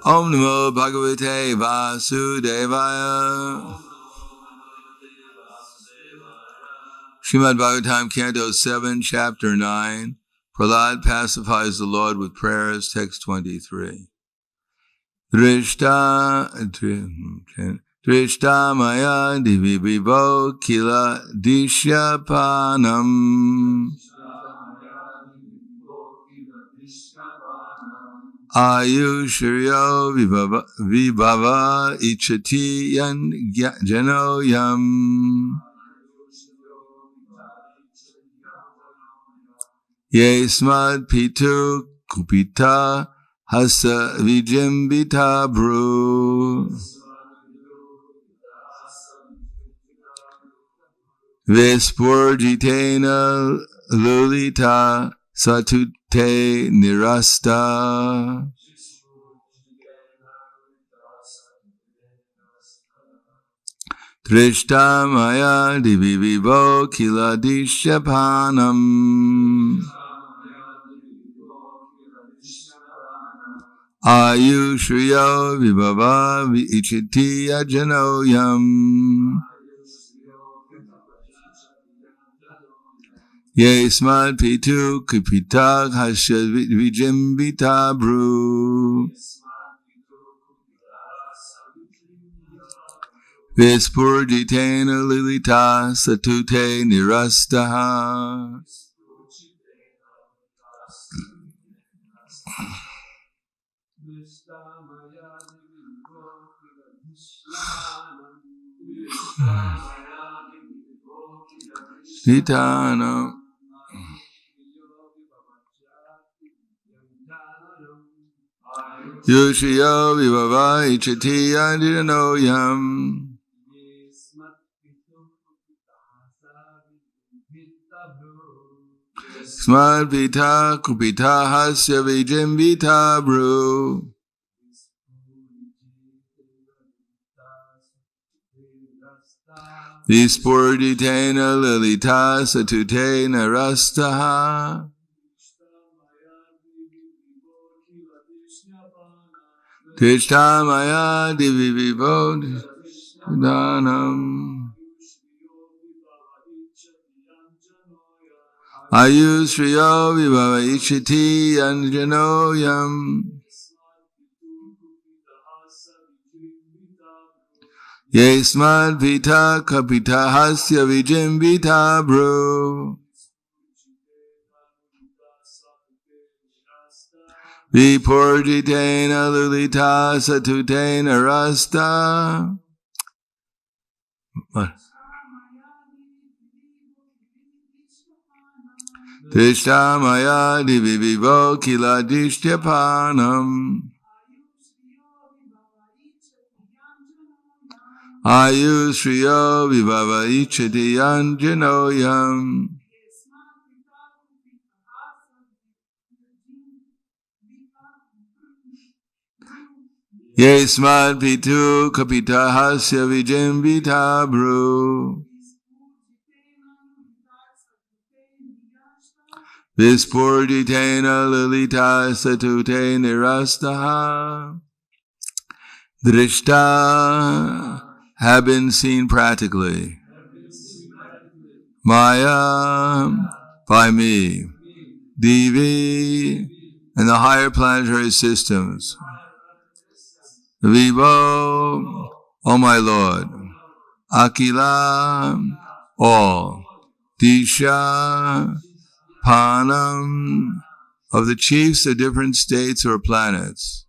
Om Namo Bhagavate Vasudevaya. Srimad Bhagavatam, Canto 7, Chapter 9. Prahlad pacifies the Lord with prayers, text 23. Drishta maya divi vivo kila dishyapanam. Ayushriyo vibhava ichati yan janoyam. Yesmad pitu kupita hasa vijambita bru. Vespurjitena lulita satute nirasta. Trishta maya divi vivo kila dishyapanam. Ayushriyo vibhava vichiti ajanoyam. Yesmad pitu kupita hasya vijambita bru. Vispurjitena lilita satute nirastaha. Sitana Yushiyo vibhava ichati ajanoyam. Smad vita kupita hasya vijambita bru. Vispurjitena lilita satute narastaha. Tishta maya divi vivo danam. Ayushriyo vibhava ichati anjanoyam. Yesmad vita kapita hasya vijambita bru. Vipurjitena lulita satute narasta. Tishta maya divi vivo kila dishyapanam. Ayushriyo vibhava ichati anjanoyam. Yesmad pitu kapita hasya vijambita bru. Vispurjitena lilita satute nirastaha. Drishta have been seen practically. Maya by me. Divi and the higher planetary systems. Vivo, O my Lord. Akila, all. Disha, Panam, of the chiefs of different states or planets.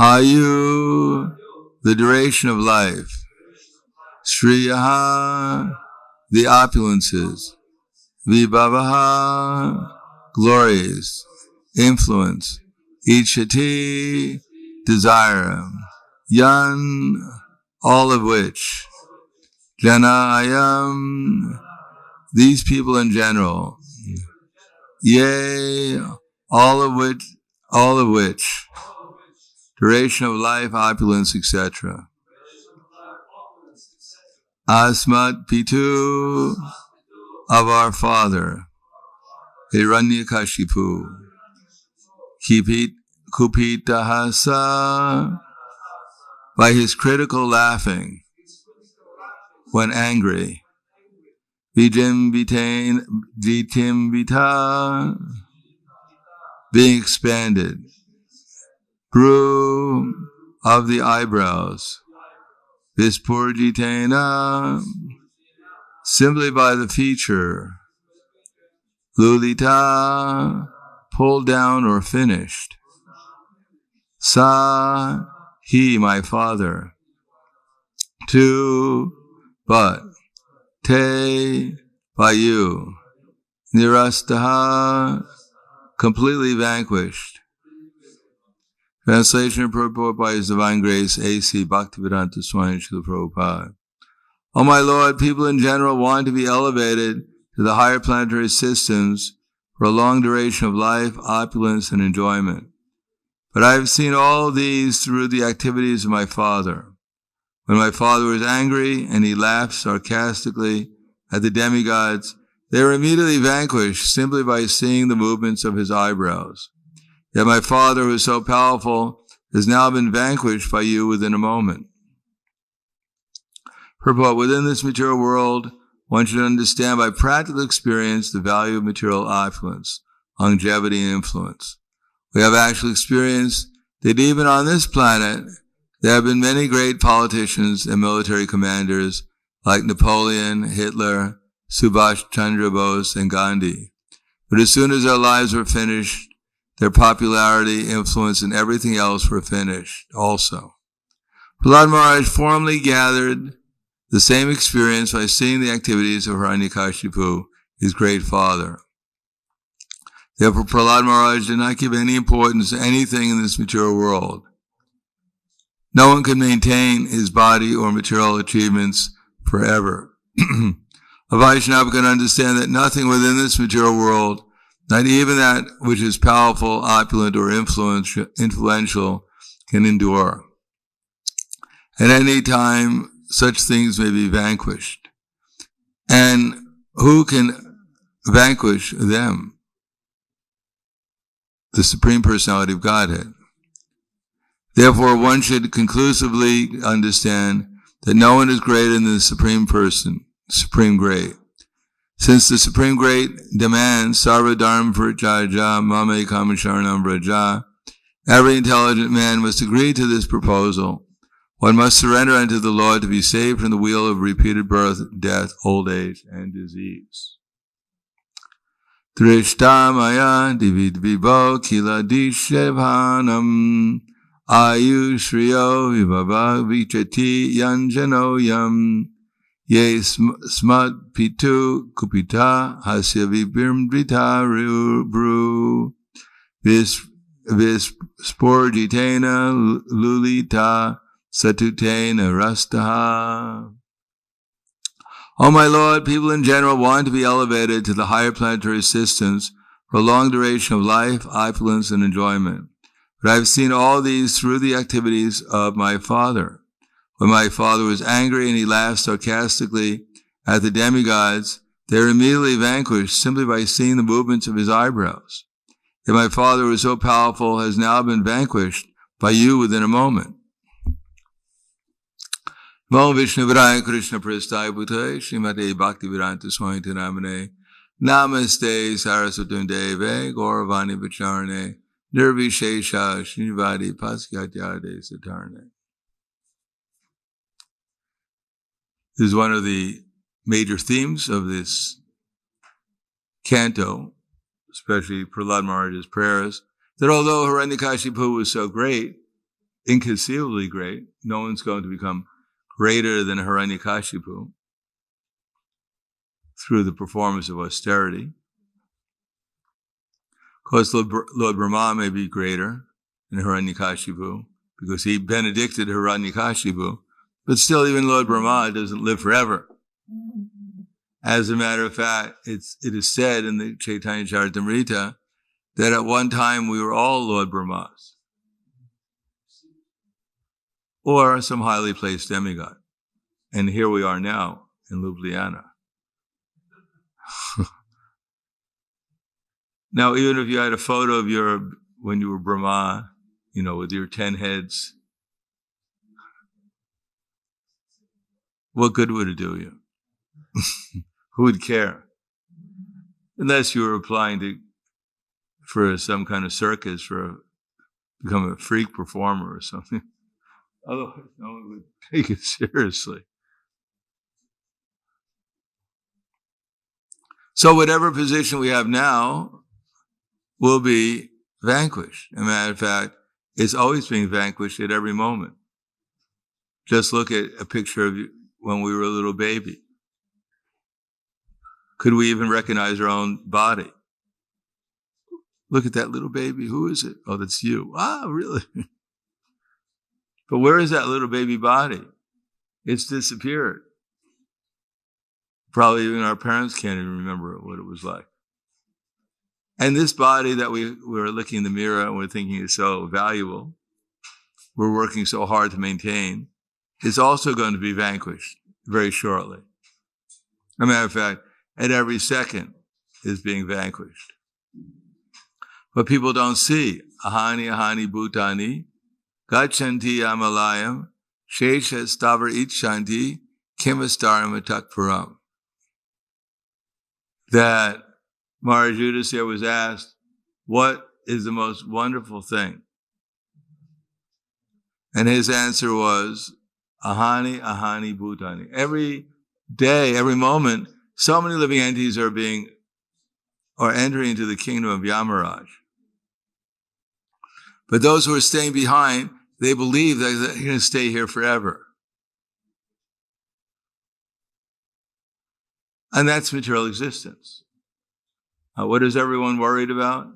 Ayu, the duration of life. Shriyaha, the opulences. Vibhavaha, glories, influence. Ichati, desire. Yan, all of which. Janayam, these people in general. Yea, all of which. Duration of life, opulence, etc. Asmat Pitu, of our father. Hiranyakashipu. kupitahasa, by his critical laughing when angry. Vijimvita, being expanded. Bru, of the eyebrows. Vispurjitena, simply by the feature. Lulita, pulled down or finished. Sa, he, my father. Tu, but. Te, by you. Nirastaha, completely vanquished. Translation and purport by His Divine Grace, A.C. Bhaktivedanta Swami Srila Prabhupada. O my Lord, people in general want to be elevated to the higher planetary systems for a long duration of life, opulence, and enjoyment. But I have seen all these through the activities of my father. When my father was angry and he laughed sarcastically at the demigods, they were immediately vanquished simply by seeing the movements of his eyebrows. Yet my father, who is so powerful, has now been vanquished by you within a moment. Purport: within this material world, one should understand by practical experience the value of material opulence, longevity, and influence. We have actually experienced that even on this planet, there have been many great politicians and military commanders like Napoleon, Hitler, Subhash Chandra Bose, and Gandhi. But as soon as their lives were finished, their popularity, influence, and everything else were finished also. Prahlad Maharaj formally gathered the same experience by seeing the activities of Hiranyakashipu, his great father. Therefore, Prahlad Maharaj did not give any importance to anything in this material world. No one can maintain his body or material achievements forever. A Vaishnava can understand that nothing within this material world, not even that which is powerful, opulent, or influential, can endure. At any time, such things may be vanquished. And who can vanquish them? The Supreme Personality of Godhead. Therefore, one should conclusively understand that no one is greater than the Supreme Person, Supreme Great. Since the Supreme Great demands Sarva Dharma Prajaja Mame Kamasharanam Vraja, every intelligent man must agree to this proposal. One must surrender unto the Lord to be saved from the wheel of repeated birth, death, old age, and disease. Drishta Maya Dividvibo Kila Dishevhanam Ayushriyo Vibhava Vichati Yanjano Yam Ye Smad Pitu Kupita Hasya Vibhimbrita Bru Visporjitena Lulita Satutena Rastaha. O my Lord, people in general want to be elevated to the higher planetary systems for a long duration of life, opulence, and enjoyment. But I have seen all these through the activities of my father. When my father was angry and he laughed sarcastically at the demigods, they were immediately vanquished simply by seeing the movements of his eyebrows. Yet my father, who is so powerful, has now been vanquished by you within a moment. Namo Vishnuvaraya Krishna Prasthaya Bhutaya Srimate Bhaktivedanta Swami Namane Namaste Saraswati Deve Gauravani Vacharane Nirvishesha Srinivadi Paskyatyade Satarne. This is one of the major themes of this canto, especially Prahlad Maharaj's prayers, that although Hiranyakashipu was so great, inconceivably great, no one's going to become greater than Hiranyakashipu through the performance of austerity. Of course, Lord Brahma may be greater than Hiranyakashipu because he benedicted Hiranyakashipu, but still even Lord Brahma doesn't live forever. As a matter of fact, it is said in the Chaitanya Charitamrita that at one time we were all Lord Brahmas, or some highly placed demigod. And here we are now in Ljubljana. Now, even if you had a photo of when you were Brahma, with your 10 heads, what good would it do you? Who would care? Unless you were applying for some kind of circus, become a freak performer or something. Otherwise, no one would take it seriously. So whatever position we have now will be vanquished. As a matter of fact, it's always being vanquished at every moment. Just look at a picture of you when we were a little baby. Could we even recognize our own body? Look at that little baby. Who is it? Oh, that's you. Ah, really? But where is that little baby body? It's disappeared. Probably even our parents can't even remember what it was like. And this body that we're looking in the mirror and we're thinking is so valuable, we're working so hard to maintain, is also going to be vanquished very shortly. As a matter of fact, at every second is being vanquished. But people don't see. Ahani, ahani, bhutani, gachanti amalayam, shesha stavar ichanti, kimastaram atakparam. That Maharaj Yudhisthira was asked, what is the most wonderful thing? And his answer was, ahani, ahani, bhutani. Every day, every moment, so many living entities are entering into the kingdom of Yamaraj. But those who are staying behind, they believe that they're going to stay here forever. And that's material existence. What is everyone worried about?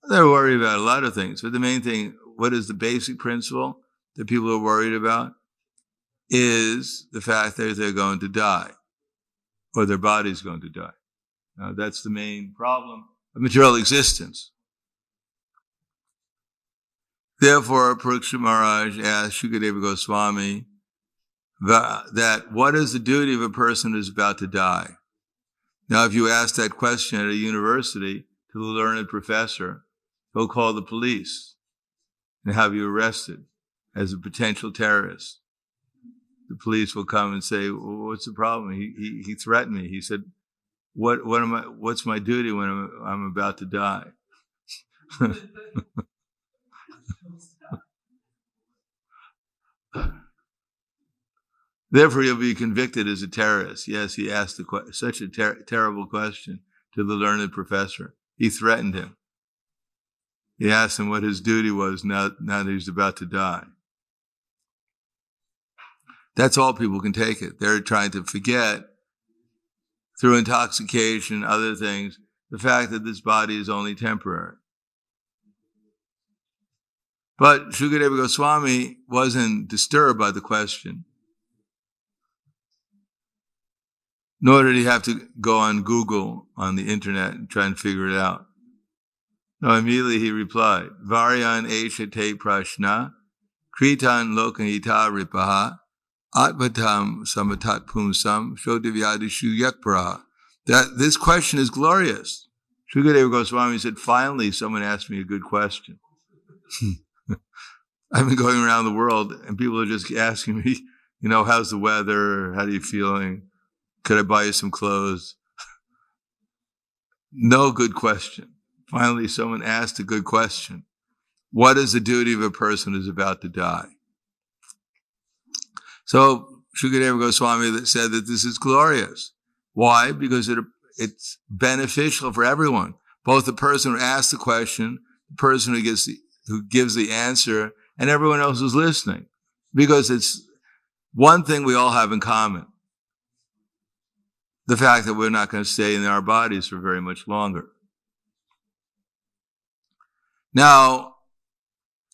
They're worried about a lot of things, but the main thing, what is the basic principle that people are worried about? Is the fact that they're going to die, or their body's going to die. Now, that's the main problem of material existence. Therefore, Parikshit Maharaj asked Shukadeva Goswami that what is the duty of a person who's about to die? Now, if you ask that question at a university to the learned professor, he'll call the police and have you arrested as a potential terrorist. The police will come and say, well, what's the problem? He threatened me. He said, what's my duty when I'm about to die? Therefore, he'll be convicted as a terrorist. Yes, he asked such a terrible question to the learned professor. He threatened him. He asked him what his duty was now that he's about to die. That's all people can take it. They're trying to forget, through intoxication, other things, the fact that this body is only temporary. But Shukadeva Goswami wasn't disturbed by the question, nor did he have to go on Google, on the internet, and try and figure it out. No, immediately he replied, Varyan eshate prashna, kritan lokahita ripaha, atmatam samatat pumsam, shodavyadishu yakpraha. That this question is glorious. Shukadeva Goswami said, finally someone asked me a good question. I've been going around the world and people are just asking me, how's the weather? How are you feeling? Could I buy you some clothes? No good question. Finally, someone asked a good question. What is the duty of a person who's about to die? So Shukadeva Goswami said that this is glorious. Why? Because it's beneficial for everyone. Both the person who asked the question, the person who gives the answer, and everyone else who's listening. Because it's one thing we all have in common. The fact that we're not going to stay in our bodies for very much longer. Now,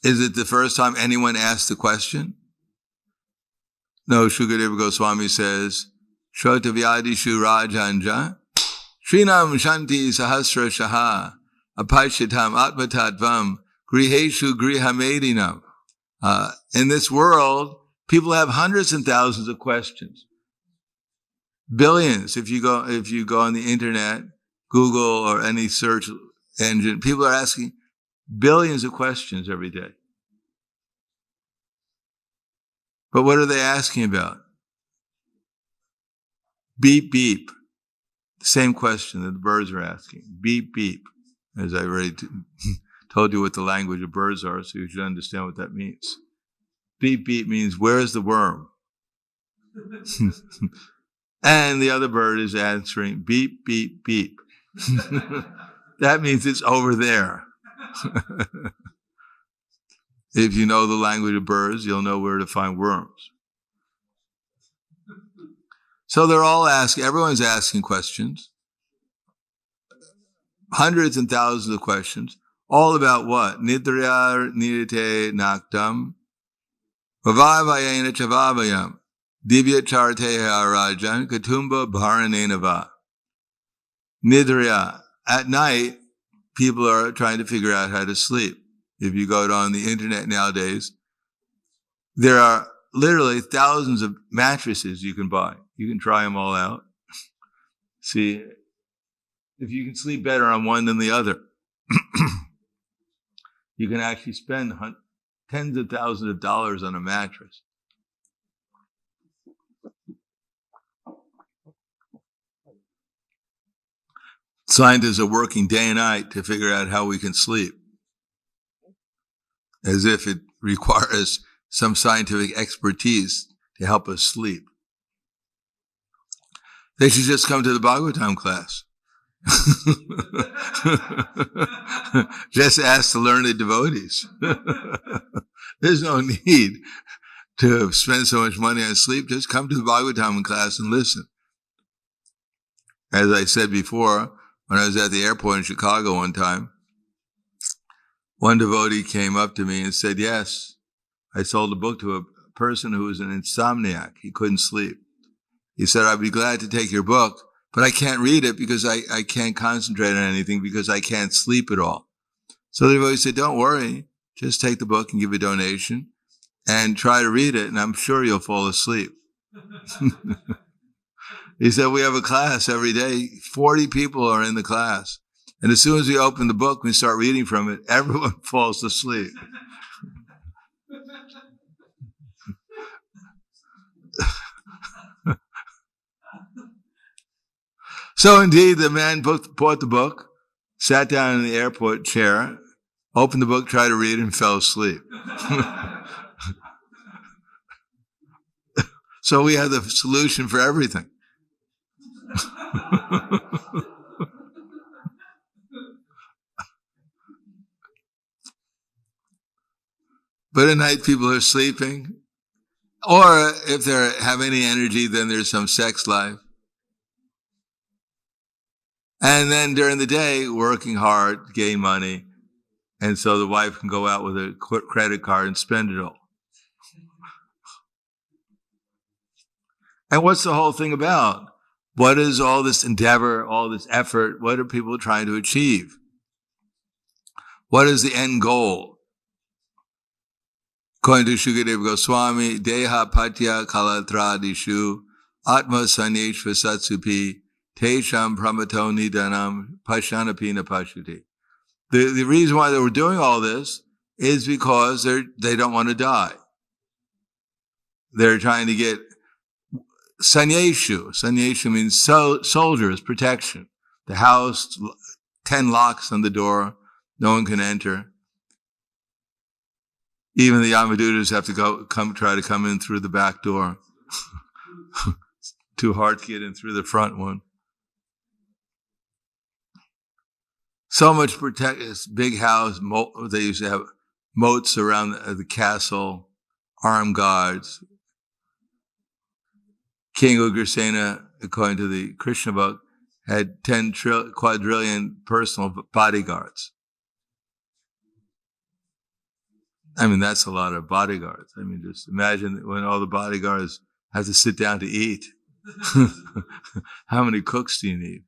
is it the first time anyone asked the question? No, Shukadeva Goswami says, Shrotavyadishu Rajanja, Srinam Shanti Sahasra Shaha, Apashitam Atmatatvam, Griheshu Grihamedinam. In this world, people have hundreds and thousands of questions. Billions. If you go on the internet, Google or any search engine, people are asking billions of questions every day. But what are they asking about? Beep, beep. The same question that the birds are asking. Beep, beep. As I already told you what the language of birds are, so you should understand what that means. Beep, beep means, where's the worm? And the other bird is answering, beep, beep, beep. That means it's over there. If you know the language of birds, you'll know where to find worms. So they're all asking, everyone's asking questions. Hundreds and thousands of questions. All about what? Nidrya nirite naktam. Vavavayena chavavayam. Divya charteha rajan katumba bharanenava. Nidrya. At night, people are trying to figure out how to sleep. If you go on the internet nowadays, there are literally thousands of mattresses you can buy. You can try them all out. See if you can sleep better on one than the other. You can actually spend tens of thousands of dollars on a mattress. Scientists are working day and night to figure out how we can sleep, as if it requires some scientific expertise to help us sleep. They should just come to the Bhagavatam class. Just ask the learned devotees. There's no need to spend so much money on sleep. Just come to the Bhagavatam class and listen. As I said before, when I was at the airport in Chicago one time, one devotee came up to me and said, yes, I sold a book to a person who was an insomniac. He couldn't sleep. He said, I'd be glad to take your book, but I can't read it because I can't concentrate on anything because I can't sleep at all. So the devotee said, don't worry, just take the book and give a donation and try to read it, and I'm sure you'll fall asleep. He said, we have a class every day. 40 people are in the class. And as soon as we open the book, we start reading from it, everyone falls asleep. So indeed, the man bought the book, sat down in the airport chair, opened the book, tried to read it, and fell asleep. So we have the solution for everything. But at night, people are sleeping. Or if they have any energy, then there's some sex life. And then during the day, working hard to gain money. And so the wife can go out with a credit card and spend it all. And what's the whole thing about? What is all this endeavor, all this effort? What are people trying to achieve? What is the end goal? According to Shukadeva Goswami, Deha Patya Kalatradishu Atma Sanyeshva Satsupi Tesham Pramato Nidanam Pashanapina Pashuti. The reason why they were doing all this is because they don't want to die. They're trying to get Sanyeshu. Sanyeshu means soldiers, protection. The house, 10 locks on the door, no one can enter. Even the Yamadutas have to try to come in through the back door. Too hard to get in through the front one. So much protect. This big house. They used to have moats around the castle, armed guards. King Ugrasena, according to the Krishna book, had 10 quadrillion personal bodyguards. I mean, that's a lot of bodyguards. I mean, just imagine when all the bodyguards have to sit down to eat. How many cooks do you need?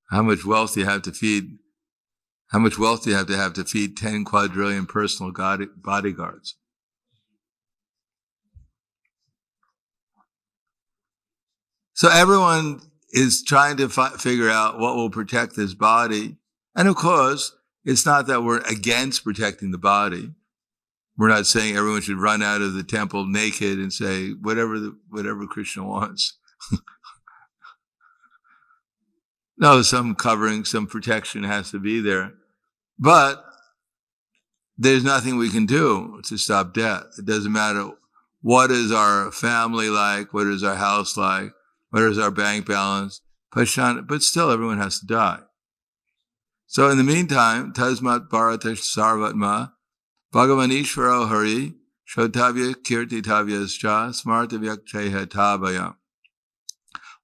How much wealth do you have to feed? How much wealth do you have to feed 10 quadrillion personal bodyguards? So everyone is trying to figure out what will protect this body. And of course, it's not that we're against protecting the body. We're not saying everyone should run out of the temple naked and say whatever Krishna wants. No, some covering, some protection has to be there. But there's nothing we can do to stop death. It doesn't matter what is our family like, what is our house like, what is our bank balance, but still everyone has to die. So in the meantime, Tasmat Bharata Sarvatma, Bhagavan Ishvaro Hari, Shotavya Kirtitavyascha, Smartavyak Chehatabhaya.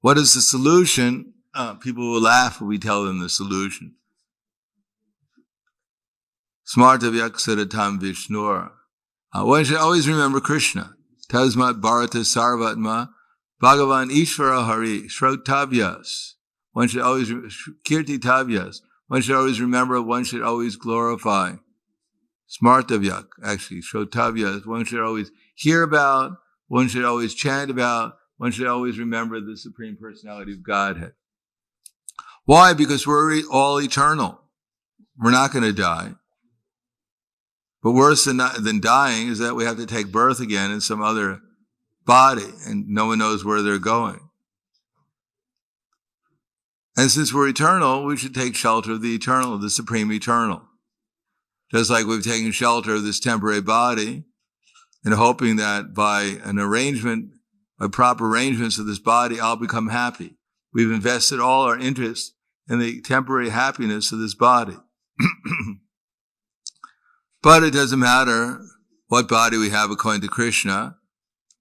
What is the solution? People will laugh when we tell them the solution. Smartavyak Sadatam Vishnur. One should always remember Krishna. Tasmat Bharata Sarvatma, Bhagavan Ishvara Hari, Shrotavyas. One should always, Kirtitavyas. One should always remember, one should always glorify. Smartavyak, actually, Shrotavyas. One should always hear about, one should always chant about, one should always remember the Supreme Personality of Godhead. Why? Because we're all eternal. We're not going to die. But worse than dying is that we have to take birth again in some other body, and no one knows where they're going. And since we're eternal, we should take shelter of the eternal, of the Supreme Eternal. Just like we've taken shelter of this temporary body, and hoping that by proper arrangements of this body, I'll become happy. We've invested all our interest in the temporary happiness of this body. But it doesn't matter what body we have according to Krishna.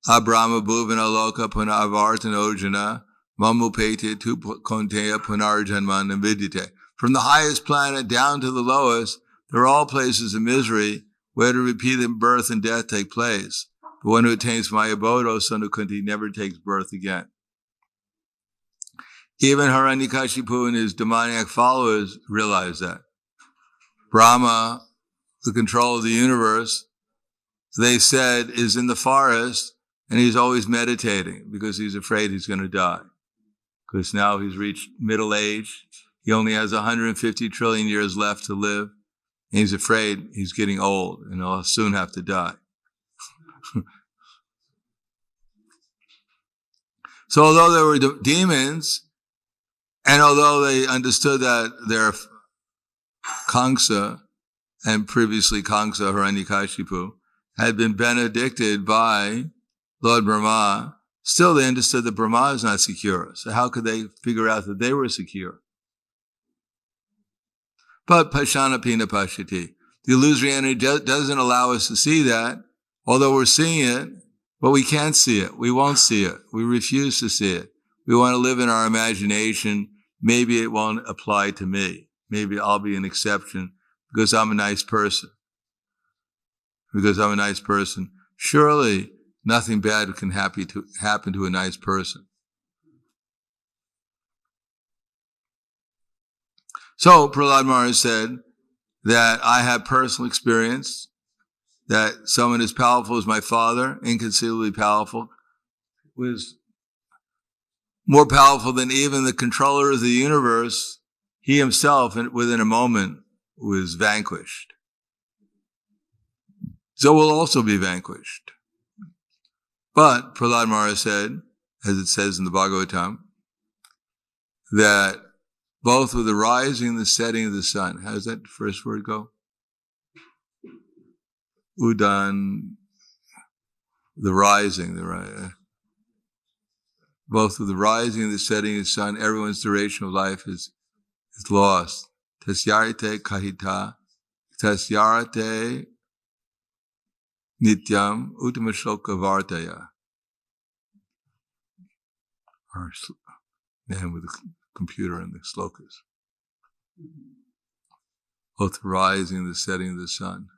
Abrahma bhuvana loka punavartanojana mamupete tu konteya punarjanman vidite. From the highest planet down to the lowest, they're all places of misery where to repeated birth and death take place. The one who attains Mayabodo, son of Kunti, never takes birth again. Even Hiranyakashipu and his demoniac followers realize that. Brahma, the control of the universe, they said, is in the forest, and he's always meditating because he's afraid he's going to die. Because now he's reached middle age. He only has 150 trillion years left to live. And he's afraid he's getting old and he'll soon have to die. So although there were demons, and although they understood that their Kamsa, and previously Kamsa, Hiranyakashipu, had been benedicted by Lord Brahma, still they understood that Brahma is not secure. So how could they figure out that they were secure? But Pashana Pina Pashati, the illusory energy doesn't allow us to see that, although we're seeing it, but we can't see it. We won't see it. We refuse to see it. We want to live in our imagination. Maybe it won't apply to me. Maybe I'll be an exception because I'm a nice person. Because I'm a nice person. Surely nothing bad can happen to a nice person. So Prahlad Maharaj said that I have personal experience that someone as powerful as my father, inconceivably powerful, was more powerful than even the controller of the universe. He himself, within a moment, was vanquished. So we'll also be vanquished. But Prahlad Maharaj said, as it says in the Bhagavatam, that both with the rising and the setting of the sun, how does that first word go? Udan, the rising, both with the rising and the setting of the sun, everyone's duration of life is lost. Tasyarate kahita, tasyarate nityam utamashloka vartaya. Our man with the computer and the slokas. Both the rising and the setting of the sun.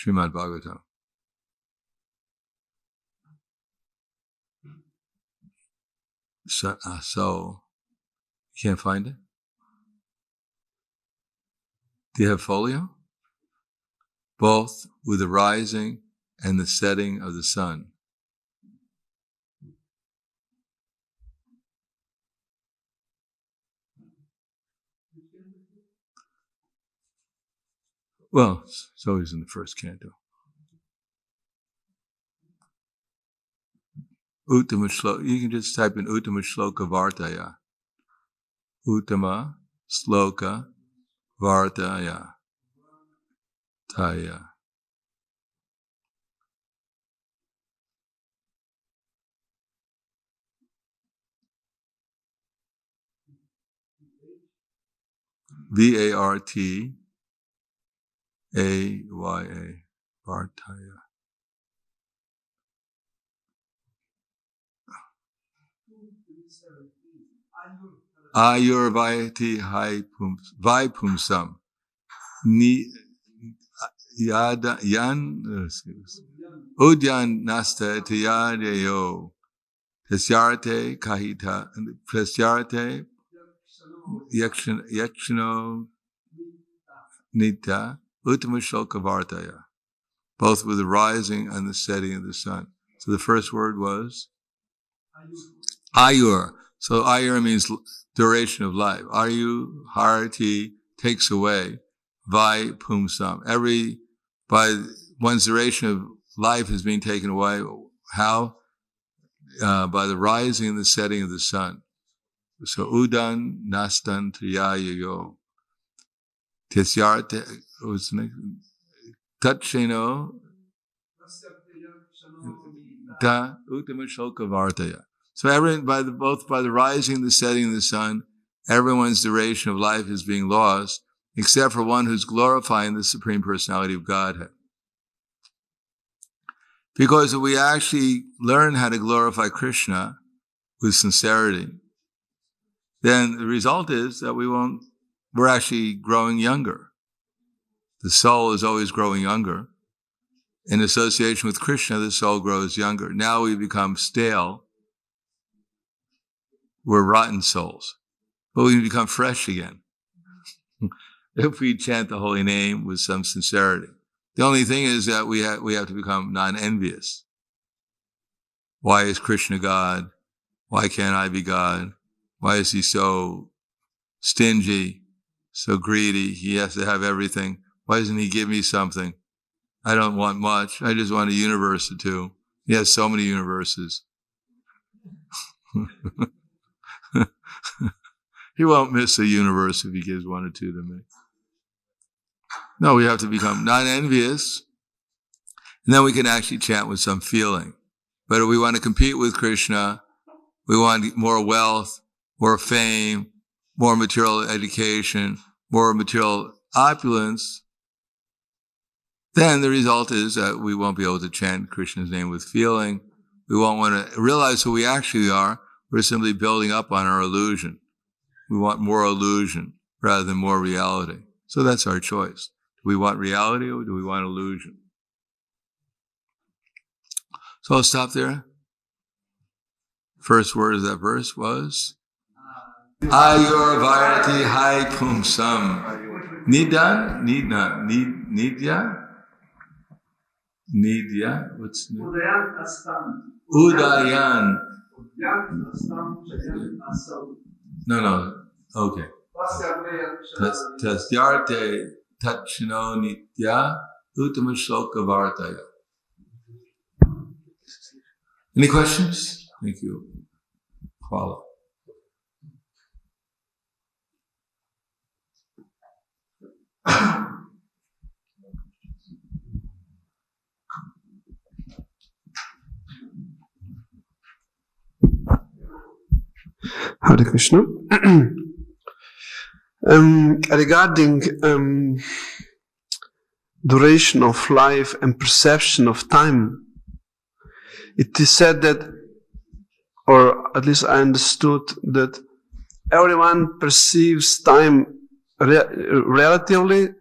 Srimad Bhagavatam. So, you can't find it? Do you have folio? Both with the rising and the setting of the sun. Well, it's always in the first canto. Uttama Shloka. You can just type in Uttama Shloka Vartaya. Uttama Shloka Vartaya. Taya. Vartaya. Vartaya. Ayur Vayati Vaipumsam. Ni Yada Yan Udyan Nasta Tiyadeyo. Prasyarte Kahita Prasyarte Yakshano Nita Uttama Shloka Vartaya. Both with the rising and the setting of the sun. So the first word was Ayur. So Ayur means duration of life. Ayu, Harati, takes away. Vai Pumsam. By one's duration of life is being taken away. How? By the rising and the setting of the sun. So Udan Nastan Triyayo. Tisyarte, what's the next? Tatsheno Ta Uttama Shloka Vartaya. So both by the rising and the setting of the sun, everyone's duration of life is being lost, except for one who's glorifying the Supreme Personality of Godhead. Because if we actually learn how to glorify Krishna with sincerity, then the result is that we're actually growing younger. The soul is always growing younger. In association with Krishna, the soul grows younger. Now we become stale. We're rotten souls. But we can become fresh again if we chant the holy name with some sincerity. The only thing is that we have to become non-envious. Why is Krishna God? Why can't I be God? Why is he so stingy, so greedy? He has to have everything. Why doesn't he give me something? I don't want much. I just want a universe or two. He has so many universes. He won't miss a universe if he gives one or two to me. No, we have to become non-envious, and then we can actually chant with some feeling. But if we want to compete with Krishna, we want more wealth, more fame, more material education, more material opulence, then the result is that we won't be able to chant Krishna's name with feeling. We won't want to realize who we actually are. We're simply building up on our illusion. We want more illusion rather than more reality. So that's our choice. Do we want reality or do we want illusion? So I'll stop there. First word of that verse was Ayur Varati Hai Pumsam. Nidya? Nidya? What's new? Udayan. No. Okay. Tasyarte Tachino Nitya Uttama Shloka Vartaya. Any questions? Thank you. Follow. Hare Krishna. Regarding duration of life and perception of time, it is said that, or at least I understood, that everyone perceives time relatively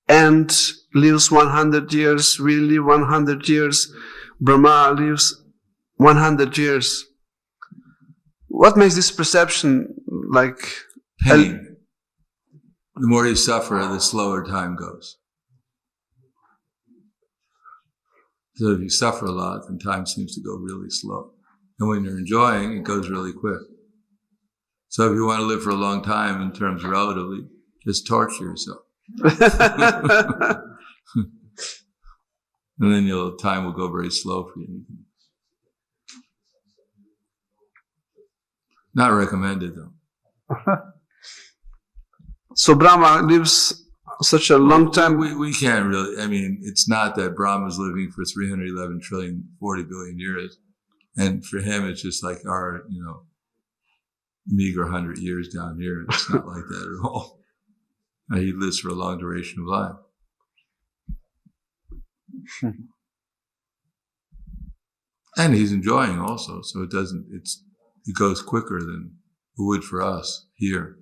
and lives 100 years, we live 100 years, Brahma lives 100 years. What makes this perception like pain? The more you suffer, the slower time goes. So if you suffer a lot, then time seems to go really slow. And when you're enjoying, it goes really quick. So if you want to live for a long time in terms relatively, just torture yourself. And then time will go very slow for you. Not recommended though. So Brahma lives such a long time. We can't really, it's not that Brahma's living for 311 trillion, 40 billion years. And for him, it's just like our, meager 100 years down here. It's not like that at all. He lives for a long duration of life. And he's enjoying also, so it goes quicker than it would for us here.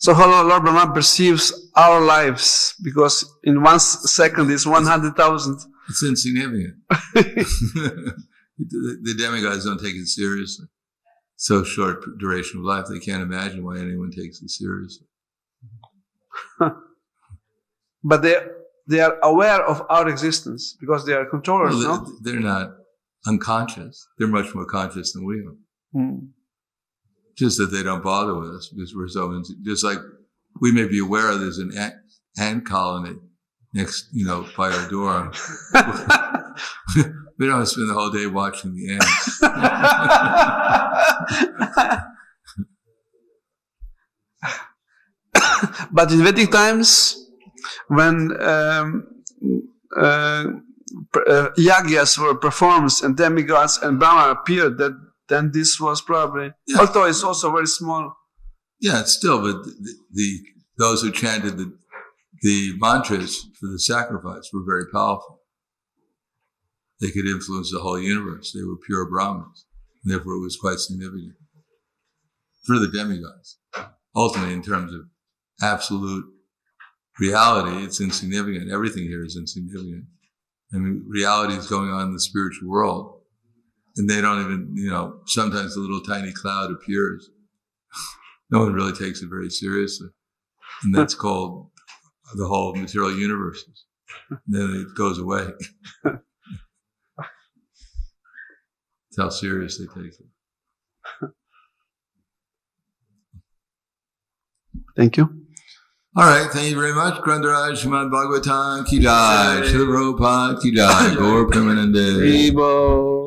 So how Lord Brahma perceives our lives, because in 1 second is 100,000. It's insignificant. The demigods don't take it seriously. So short duration of life, they can't imagine why anyone takes it seriously. But they are aware of our existence because they are controllers, no? They're not unconscious. They're much more conscious than we are. Just that they don't bother with us because we're so, just like we may be aware there's an ant colony next, by our door. We don't spend the whole day watching the ants. But in Vedic times, when yagyas were performed and demigods and Brahma appeared, then this was probably, although it's also very small. Yeah, it's still, but those who chanted the mantras for the sacrifice were very powerful. They could influence the whole universe. They were pure Brahmins. And therefore, it was quite significant for the demigods. Ultimately, in terms of absolute reality, it's insignificant. Everything here is insignificant. Reality is going on in the spiritual world. And they don't even, sometimes a little tiny cloud appears. No one really takes it very seriously. And that's called the whole material universes. And then it goes away. That's how serious they take it. Thank you. All right, thank you very much. Grandaraj Srimad Bhagavatam ki jai, Srila Prabhupada ki jai, Gaur Premanande.